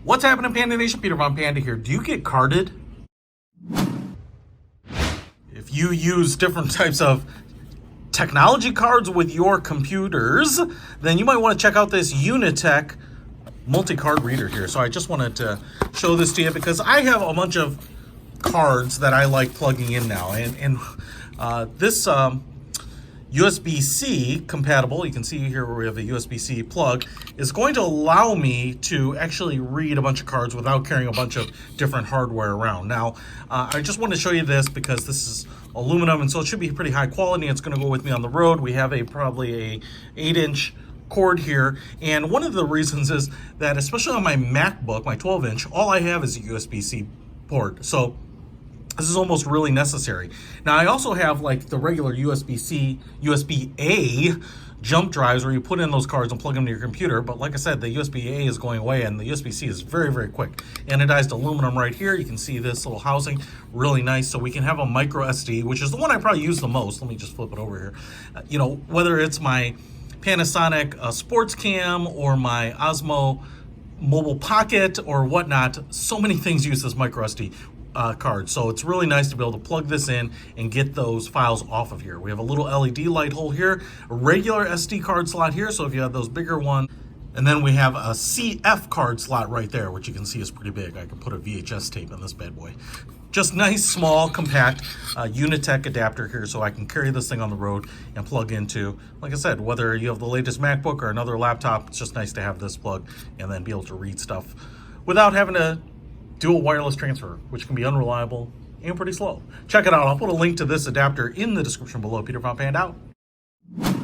What's happening, Panda Nation? Peter Von Panda here. Do you get carded? If you use different types of technology cards with your computers, then you might want to check out this UNITEK multi-card reader here. So I just wanted to show this to you because I have a bunch of cards that I like plugging in now. And this USB-C compatible, you can see here where we have a USB-C plug, is going to allow me to actually read a bunch of cards without carrying a bunch of different hardware around. Now, I just want to show you this because this is aluminum, and so it should be pretty high quality. It's going to go with me on the road. We have probably a 8-inch cord here, and one of the reasons is that, especially on my MacBook, my 12-inch, all I have is a USB-C port. So this is almost really necessary. Now, I also have like the regular USB-C, USB-A jump drives where you put in those cards and plug them to your computer. But like I said, the USB-A is going away and the USB-C is very, very quick. Anodized aluminum right here. You can see this little housing, really nice. So we can have a micro SD, which is the one I probably use the most. Let me just flip it over here. Whether it's my Panasonic sports cam or my Osmo mobile pocket or whatnot, so many things use this micro SD card. So it's really nice to be able to plug this in and get those files off of here. We have a little LED light hole here, a regular SD card slot here, so if you have those bigger ones, and then we have a CF card slot right there, which you can see is pretty big. I can put a VHS tape in this bad boy. Just nice, small, compact UNITEK adapter here, so I can carry this thing on the road and plug into, like I said, whether you have the latest MacBook or another laptop, it's just nice to have this plug and then be able to read stuff without having to do a wireless transfer, which can be unreliable and pretty slow. Check it out. I'll put a link to this adapter in the description below. Peter Von Panda out.